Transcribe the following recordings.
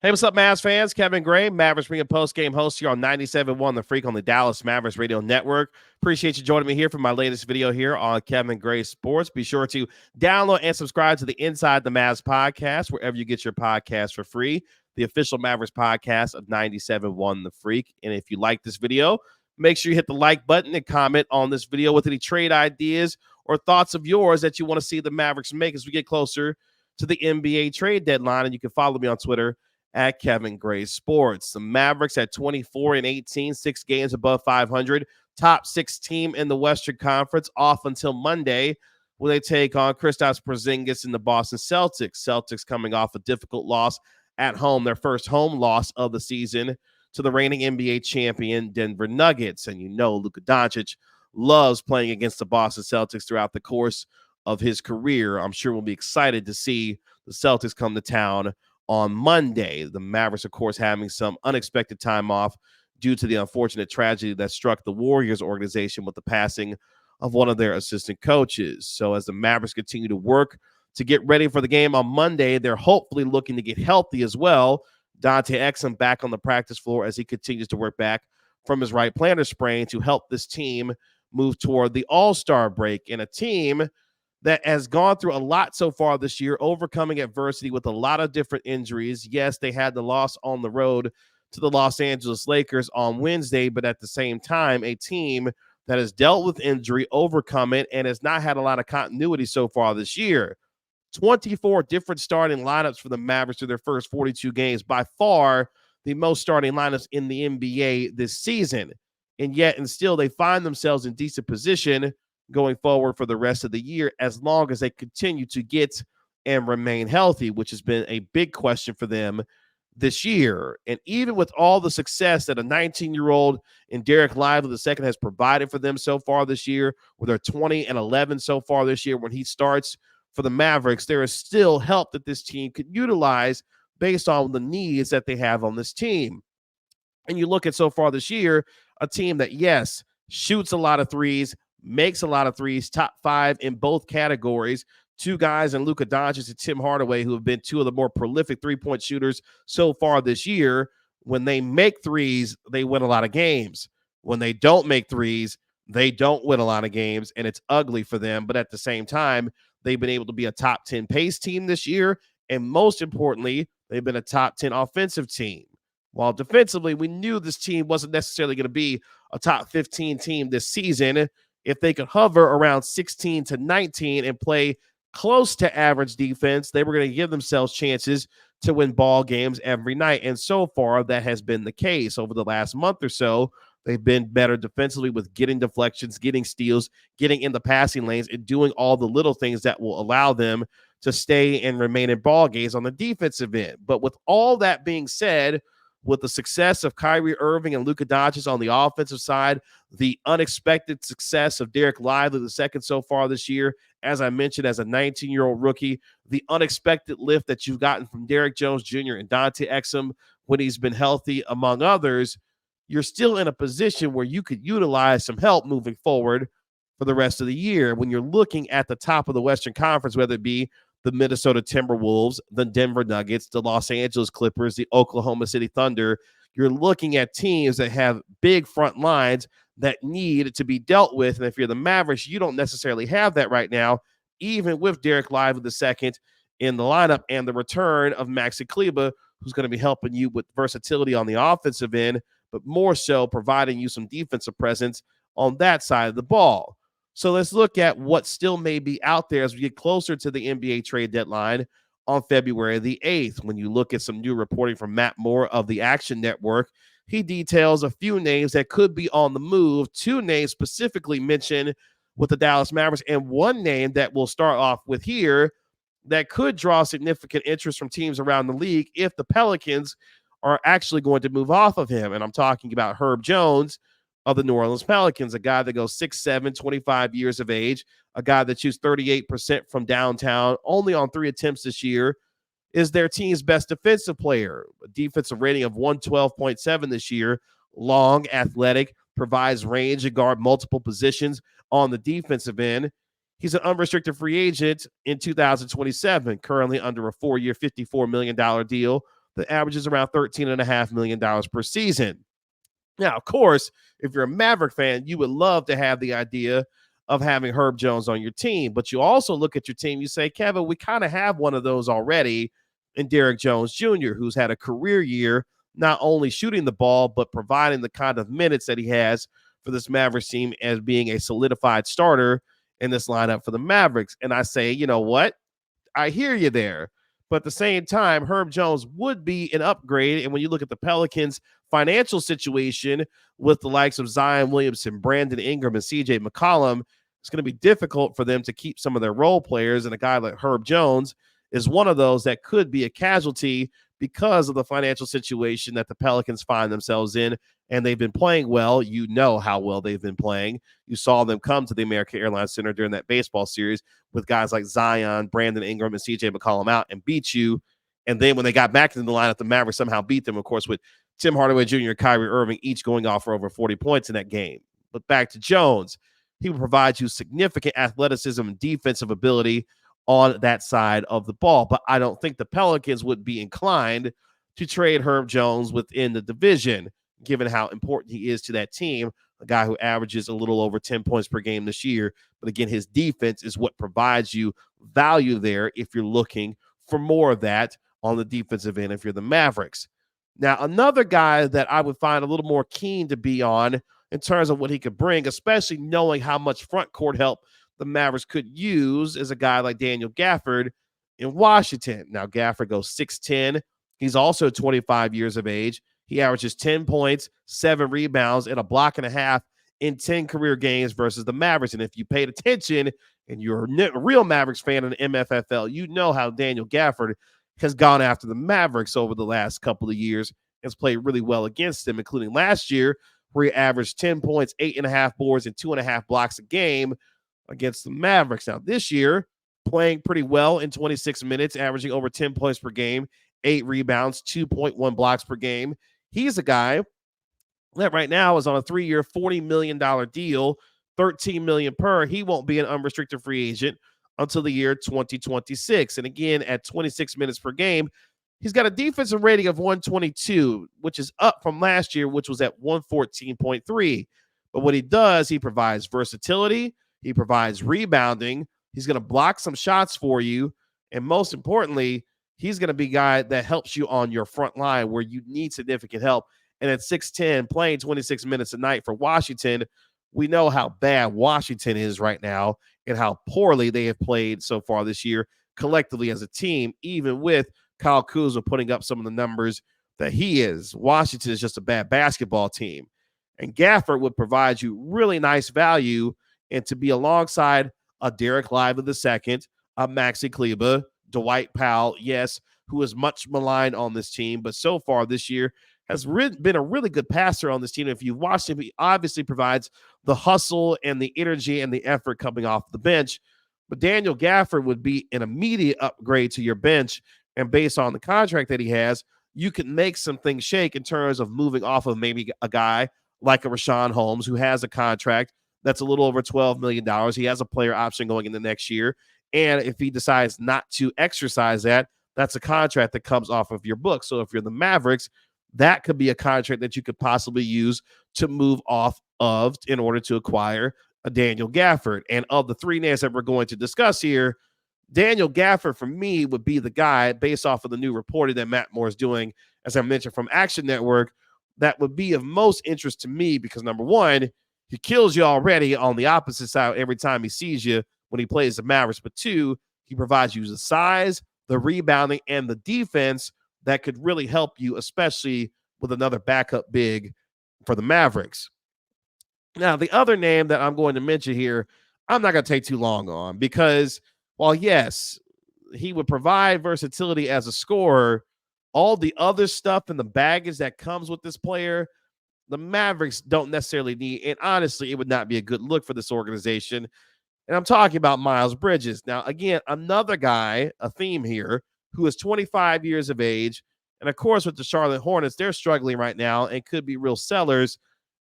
Hey, what's up, Mavs fans? Kevin Gray, Mavericks Ring and Post Game host here on 97.1 The Freak on the Dallas Mavericks Radio Network. Appreciate you joining me here for my latest video here on Kevin Gray Sports. Be sure to download and subscribe to the Inside The Mavs podcast wherever you get your podcast for free, the official Mavericks podcast of 97.1 The Freak. And if you like this video, make sure you hit the like button and comment on this video with any trade ideas or thoughts of yours that you want to see the Mavericks make as we get closer to the NBA trade deadline. And you can follow me on Twitter at Kevin Gray Sports. The Mavericks at 24-18, 6 games above 500, top 6 team in the Western Conference off until Monday when they take on Kristaps Porzingis and the Boston Celtics. Celtics coming off a difficult loss at home, their first home loss of the season to the reigning NBA champion Denver Nuggets. And you know Luka Doncic loves playing against the Boston Celtics throughout the course of his career. I'm sure we'll be excited to see the Celtics come to town on Monday. The Mavericks, of course, having some unexpected time off due to the unfortunate tragedy that struck the Warriors organization with the passing of one of their assistant coaches. So as the Mavericks continue to work to get ready for the game on Monday, they're hopefully looking to get healthy as well. Dante Exum back on the practice floor as he continues to work back from his right plantar sprain to help this team move toward the All-Star break, and a team that has gone through a lot so far this year, overcoming adversity with a lot of different injuries. Yes, they had the loss on the road to the Los Angeles Lakers on Wednesday, but at the same time, a team that has dealt with injury, overcome it, and has not had a lot of continuity so far this year. 24 different starting lineups for the Mavericks through their first 42 games, by far the most starting lineups in the NBA this season. And yet, and still, they find themselves in decent position going forward for the rest of the year, as long as they continue to get and remain healthy, which has been a big question for them this year. And even with all the success that a 19-year-old in Derek Lively II has provided for them so far this year, with their 20-11 so far this year when he starts for the Mavericks, there is still help that this team could utilize based on the needs that they have on this team. And you look at so far this year, a team that, yes, shoots a lot of threes, makes a lot of threes, top 5 in both categories. Two guys in Luka Doncic and Tim Hardaway who have been two of the more prolific three-point shooters so far this year. When they make threes, they win a lot of games. When they don't make threes, they don't win a lot of games, and it's ugly for them. But at the same time, they've been able to be a top 10 pace team this year, and most importantly, they've been a top 10 offensive team. While defensively, we knew this team wasn't necessarily going to be a top 15 team this season. If they could hover around 16 to 19 and play close to average defense, they were going to give themselves chances to win ball games every night. And so far, that has been the case over the last month or so. They've been better defensively with getting deflections, getting steals, getting in the passing lanes, and doing all the little things that will allow them to stay and remain in ball games on the defensive end. But with all that being said, with the success of Kyrie Irving and Luka Doncic on the offensive side, the unexpected success of Derek Lively II so far this year, as I mentioned, as a 19-year-old rookie, the unexpected lift that you've gotten from Derrick Jones Jr. and Dante Exum when he's been healthy, among others, you're still in a position where you could utilize some help moving forward for the rest of the year. When you're looking at the top of the Western Conference, whether it be the Minnesota Timberwolves, the Denver Nuggets, the Los Angeles Clippers, the Oklahoma City Thunder, you're looking at teams that have big front lines that need to be dealt with. And if you're the Mavericks, you don't necessarily have that right now, even with Derek Lively II in the lineup and the return of Maxi Kleber, who's going to be helping you with versatility on the offensive end, but more so providing you some defensive presence on that side of the ball. So let's look at what still may be out there as we get closer to the NBA trade deadline on February the 8th. When you look at some new reporting from Matt Moore of the Action Network, he details a few names that could be on the move. Two names specifically mentioned with the Dallas Mavericks, and one name that we'll start off with here that could draw significant interest from teams around the league if the Pelicans are actually going to move off of him. And I'm talking about Herb Jones of the New Orleans Pelicans, a guy that goes 6'7", 25 years of age, a guy that shoots 38% from downtown, only on 3 attempts this year, is their team's best defensive player. A defensive rating of 112.7 this year, long, athletic, provides range and guard multiple positions on the defensive end. He's an unrestricted free agent in 2027, currently under a 4-year, $54 million deal that averages around $13.5 million per season. Now, of course, if you're a Maverick fan, you would love to have the idea of having Herb Jones on your team. But you also look at your team, you say, Kevin, we kind of have one of those already in Derrick Jones Jr., who's had a career year, not only shooting the ball, but providing the kind of minutes that he has for this Mavericks team as being a solidified starter in this lineup for the Mavericks. And I say, you know what? I hear you there. But at the same time, Herb Jones would be an upgrade. And when you look at the Pelicans' financial situation with the likes of Zion Williamson, Brandon Ingram, and CJ McCollum, it's going to be difficult for them to keep some of their role players. And a guy like Herb Jones is one of those that could be a casualty because of the financial situation that the Pelicans find themselves in. And they've been playing well. You know how well they've been playing. You saw them come to the American Airlines Center during that baseball series with guys like Zion, Brandon Ingram, and CJ McCollum out and beat you. And then when they got back into the lineup, the Mavericks somehow beat them, of course, with Tim Hardaway Jr. and Kyrie Irving each going off for over 40 points in that game. But back to Jones, he will provide you significant athleticism and defensive ability on that side of the ball. But I don't think the Pelicans would be inclined to trade Herb Jones within the division, given how important he is to that team, a guy who averages a little over 10 points per game this year. But again, his defense is what provides you value there if you're looking for more of that on the defensive end if you're the Mavericks. Now, another guy that I would find a little more keen to be on in terms of what he could bring, especially knowing how much front court help the Mavericks could use, is a guy like Daniel Gafford in Washington. Now, Gafford goes 6'10". He's also 25 years of age. He averages 10 points, 7 rebounds, and a block and a half in 10 career games versus the Mavericks. And if you paid attention and you're a real Mavericks fan in the MFFL, you know how Daniel Gafford has gone after the Mavericks over the last couple of years and has played really well against them, including last year where he averaged 10 points, 8.5 boards, and 2.5 blocks a game against the Mavericks. Now, this year, playing pretty well in 26 minutes, averaging over 10 points per game, 8 rebounds, 2.1 blocks per game. He's a guy that right now is on a 3-year, $40 million deal, $13 million per. He won't be an unrestricted free agent until the year 2026. And again, at 26 minutes per game, he's got a defensive rating of 122, which is up from last year, which was at 114.3. But what he does, he provides versatility, he provides rebounding, he's going to block some shots for you, and most importantly, he's going to be a guy that helps you on your front line where you need significant help. And at 6'10", playing 26 minutes a night for Washington, we know how bad Washington is right now and how poorly they have played so far this year collectively as a team, even with Kyle Kuzma putting up some of the numbers that he is. Washington is just a bad basketball team. And Gafford would provide you really nice value and to be alongside a Derek Lively II, a Maxi Kleber, Dwight Powell, yes, who is much maligned on this team, but so far this year has been a really good passer on this team. If you've watched him, he obviously provides the hustle and the energy and the effort coming off the bench. But Daniel Gafford would be an immediate upgrade to your bench, and based on the contract that he has, you can make some things shake in terms of moving off of maybe a guy like a Rashawn Holmes who has a contract that's a little over $12 million. He has a player option going into next year. And if he decides not to exercise that, that's a contract that comes off of your book. So if you're the Mavericks, that could be a contract that you could possibly use to move off of in order to acquire a Daniel Gafford. And of the 3 names that we're going to discuss here, Daniel Gafford, for me, would be the guy, based off of the new reporting that Matt Moore is doing, as I mentioned, from Action Network, that would be of most interest to me because, number one, he kills you already on the opposite side every time he sees you when he plays the Mavericks. But 2, he provides you the size, the rebounding, and the defense that could really help you, especially with another backup big for the Mavericks. Now, the other name that I'm going to mention here, I'm not going to take too long on because while, yes, he would provide versatility as a scorer, all the other stuff and the baggage that comes with this player, the Mavericks don't necessarily need. And honestly, it would not be a good look for this organization. And I'm talking about Miles Bridges. Now, again, another guy, a theme here, who is 25 years of age. And of course, with the Charlotte Hornets, they're struggling right now and could be real sellers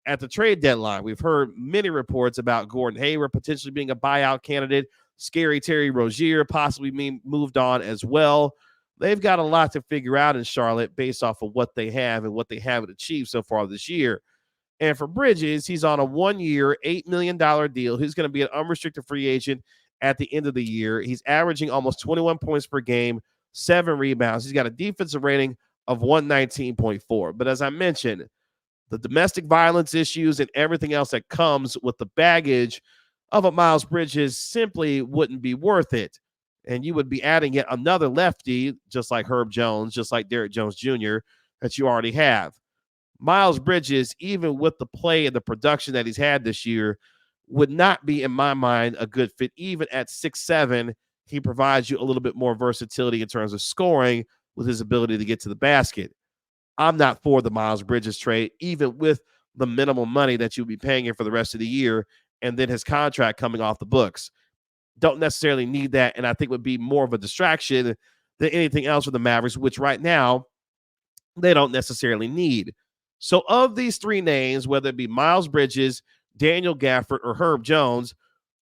at the trade deadline. We've heard many reports about Gordon Hayward potentially being a buyout candidate. Scary Terry Rozier possibly being moved on as well. they've got a lot to figure out in Charlotte based off of what they have and what they haven't achieved so far this year. And for Bridges, he's on a 1-year, $8 million deal. He's going to be an unrestricted free agent at the end of the year. He's averaging almost 21 points per game, 7 rebounds. He's got a defensive rating of 119.4. But as I mentioned, the domestic violence issues and everything else that comes with the baggage of a Miles Bridges simply wouldn't be worth it. And you would be adding yet another lefty, just like Herb Jones, just like Derrick Jones Jr., that you already have. Miles Bridges, even with the play and the production that he's had this year, would not be, in my mind, a good fit. Even at 6'7", he provides you a little bit more versatility in terms of scoring with his ability to get to the basket. I'm not for the Miles Bridges trade, even with the minimum money that you'll be paying him for the rest of the year, and then his contract coming off the books. Don't necessarily need that, and I think would be more of a distraction than anything else for the Mavericks, which right now they don't necessarily need. So of these three names, whether it be Miles Bridges, Daniel Gafford, or Herb Jones,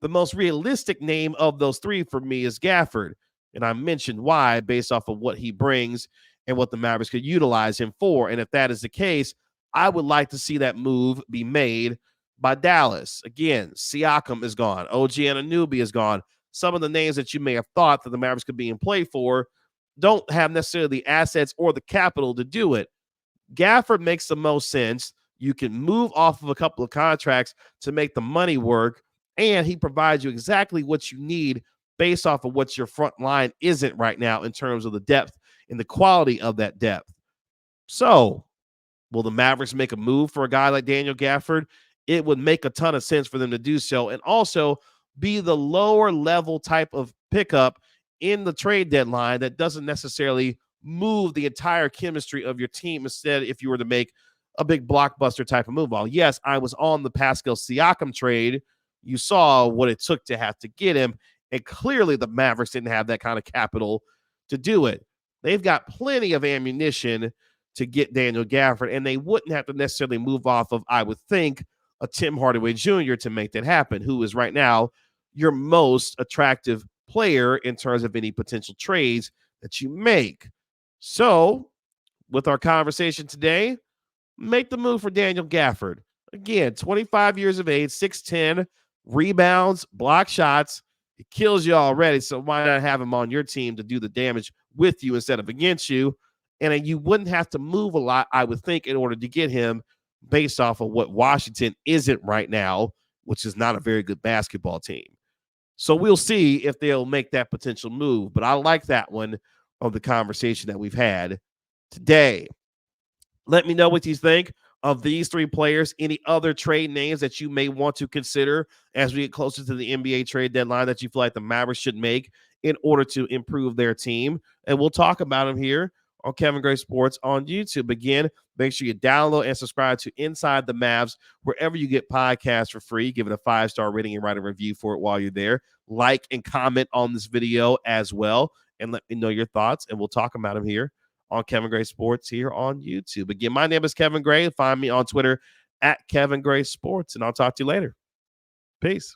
the most realistic name of those three for me is Gafford. And I mentioned why based off of what he brings and what the Mavericks could utilize him for. And if that is the case, I would like to see that move be made by Dallas. Again, Siakam is gone. OG Anunoby is gone. Some of the names that you may have thought that the Mavericks could be in play for don't have necessarily the assets or the capital to do it. Gafford makes the most sense. You can move off of a couple of contracts to make the money work, and he provides you exactly what you need based off of what your front line isn't right now in terms of the depth and the quality of that depth. So, will the Mavericks make a move for a guy like Daniel Gafford? It would make a ton of sense for them to do so, and also be the lower level type of pickup in the trade deadline that doesn't necessarily move the entire chemistry of your team. Instead, if you were to make a big blockbuster type of move. Well, yes, I was on the Pascal Siakam trade. You saw what it took to have to get him, and clearly the Mavericks didn't have that kind of capital to do it. They've got plenty of ammunition to get Daniel Gafford, and they wouldn't have to necessarily move off of, I would think, a Tim Hardaway Jr. to make that happen, who is right now your most attractive player in terms of any potential trades that you make. So, with our conversation today, make the move for Daniel Gafford. Again, 25 years of age, 6'10", rebounds, block shots. It kills you already, so why not have him on your team to do the damage with you instead of against you? And you wouldn't have to move a lot, I would think, in order to get him based off of what Washington isn't right now, which is not a very good basketball team. So we'll see if they'll make that potential move. But I like that one of the conversation that we've had today. Let me know what you think of these three players. Any other trade names that you may want to consider as we get closer to the NBA trade deadline that you feel like the Mavericks should make in order to improve their team. And we'll talk about them here on Kevin Gray Sports on YouTube. Again, make sure you download and subscribe to Inside the Mavs wherever you get podcasts for free. Give it a 5-star rating and write a review for it while you're there. Like and comment on this video as well, and let me know your thoughts, and we'll talk about them here on Kevin Gray Sports here on YouTube. Again, my name is Kevin Gray. Find me on Twitter at Kevin Gray Sports, and I'll talk to you later. Peace.